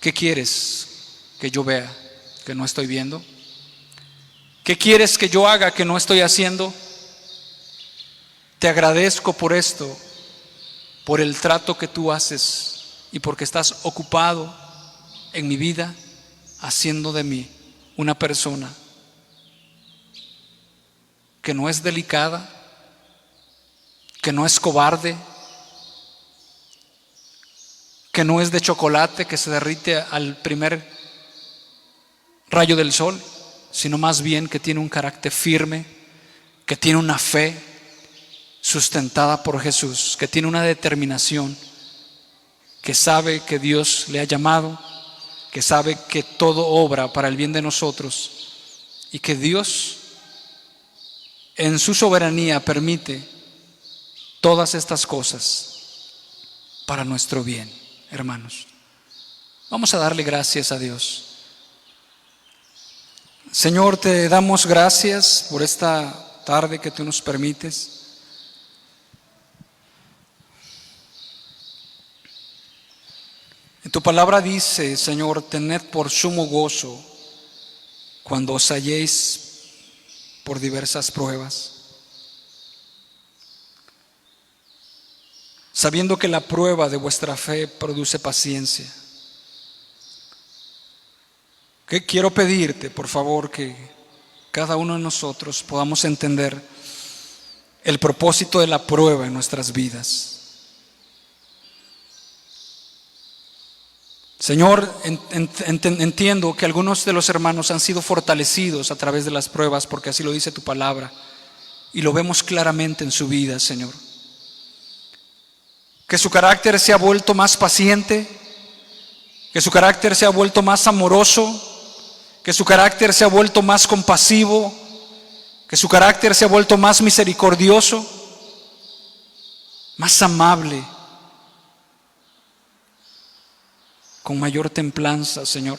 ¿Qué quieres que yo vea que no estoy viendo? ¿Qué quieres que yo haga que no estoy haciendo? Te agradezco por esto, por el trato que tú haces y porque estás ocupado en mi vida haciendo de mí una persona que no es delicada, que no es cobarde, que no es de chocolate que se derrite al primer rayo del sol, sino más bien que tiene un carácter firme, que tiene una fe sustentada por Jesús, que tiene una determinación, que sabe que Dios le ha llamado, que sabe que todo obra para el bien de nosotros y que Dios en su soberanía permite todas estas cosas para nuestro bien, hermanos. Vamos a darle gracias a Dios. Señor, te damos gracias por esta tarde que tú nos permites. En tu palabra dice, Señor, tened por sumo gozo cuando os halléis por diversas pruebas, sabiendo que la prueba de vuestra fe produce paciencia. Que quiero pedirte, por favor, que cada uno de nosotros podamos entender el propósito de la prueba en nuestras vidas. Señor, entiendo que algunos de los hermanos han sido fortalecidos a través de las pruebas, porque así lo dice tu palabra, y lo vemos claramente en su vida, Señor. Que su carácter se ha vuelto más paciente, que su carácter se ha vuelto más amoroso, que su carácter se ha vuelto más compasivo, que su carácter se ha vuelto más misericordioso, más amable, con mayor templanza, Señor.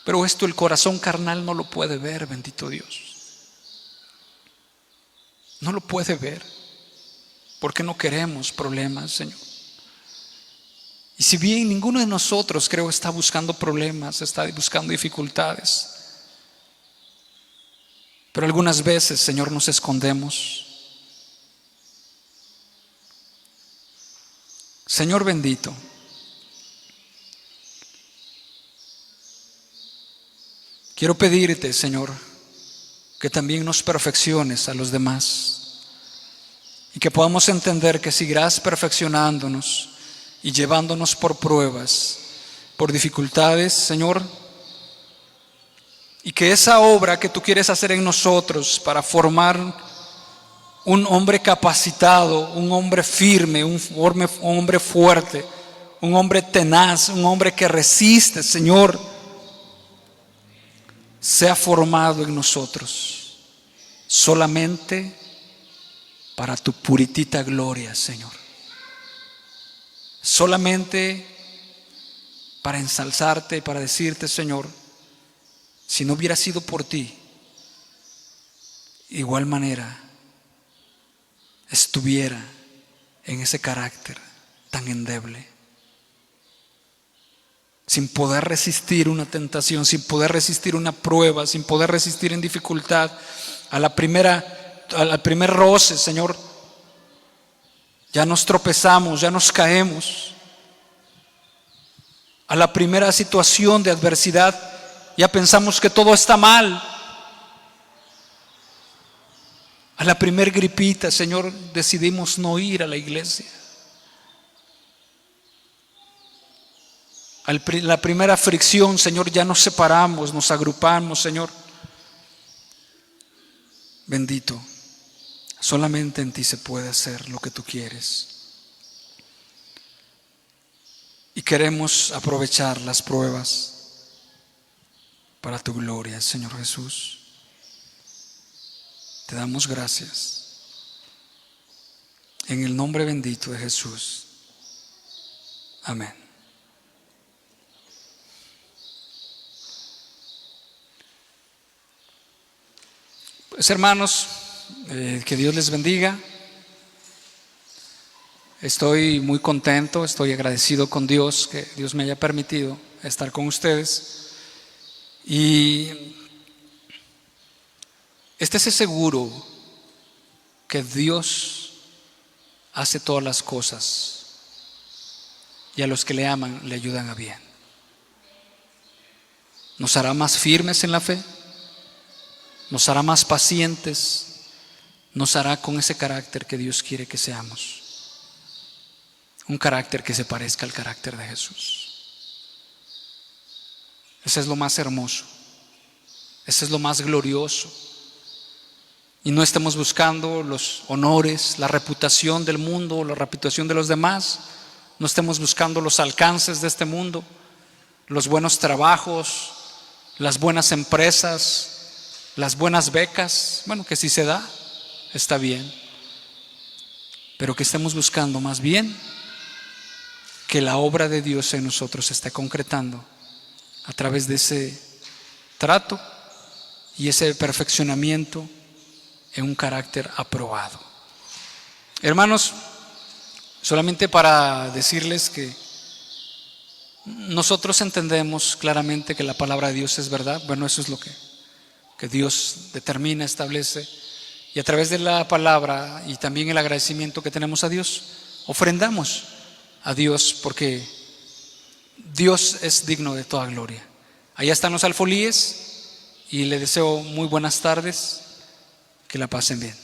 Pero esto el corazón carnal no lo puede ver, bendito Dios. No lo puede ver, porque no queremos problemas, Señor. Y si bien ninguno de nosotros, creo, está buscando problemas, está buscando dificultades, pero algunas veces, Señor, nos escondemos. Señor bendito, quiero pedirte, Señor, que también nos perfecciones a los demás y que podamos entender que seguirás perfeccionándonos y llevándonos por pruebas, por dificultades, Señor, y que esa obra que tú quieres hacer en nosotros para formar un hombre capacitado, un hombre firme, un hombre fuerte, un hombre tenaz, un hombre que resiste, Señor, sea formado en nosotros solamente para tu puritita gloria, Señor. Solamente para ensalzarte y para decirte, Señor, si no hubiera sido por ti, igual manera estuviera en ese carácter tan endeble, sin poder resistir una tentación, sin poder resistir una prueba, sin poder resistir en dificultad, al primer roce, Señor, ya nos tropezamos, ya nos caemos. A la primera situación de adversidad, ya pensamos que todo está mal. A la primer gripita, Señor, decidimos no ir a la iglesia. A la primera fricción, Señor, ya nos separamos, nos agrupamos, Señor. Bendito, solamente en ti se puede hacer lo que tú quieres. Y queremos aprovechar las pruebas para tu gloria, Señor Jesús. Te damos gracias. En el nombre bendito de Jesús. Amén. Pues hermanos, que Dios les bendiga. Estoy muy contento, estoy agradecido con Dios que Dios me haya permitido estar con ustedes. Y estése seguro que Dios hace todas las cosas y a los que le aman le ayudan a bien. Nos hará más firmes en la fe, nos hará más pacientes, nos hará con ese carácter que Dios quiere que seamos. Un carácter que se parezca al carácter de Jesús. Ese es lo más hermoso, ese es lo más glorioso. Y no estemos buscando los honores, la reputación del mundo, la reputación de los demás. No estemos buscando los alcances de este mundo, los buenos trabajos, las buenas empresas, las buenas becas. Bueno, que si se da, está bien. Pero que estemos buscando más bien que la obra de Dios en nosotros se esté concretando a través de ese trato y ese perfeccionamiento en un carácter aprobado. Hermanos, solamente para decirles que nosotros entendemos claramente que la palabra de Dios es verdad. Bueno, eso es lo que Dios determina, establece. Y a través de la palabra y también el agradecimiento que tenemos a Dios, ofrendamos a Dios, porque Dios es digno de toda gloria. Allá están los alfolíes y les deseo muy buenas tardes, que la pasen bien.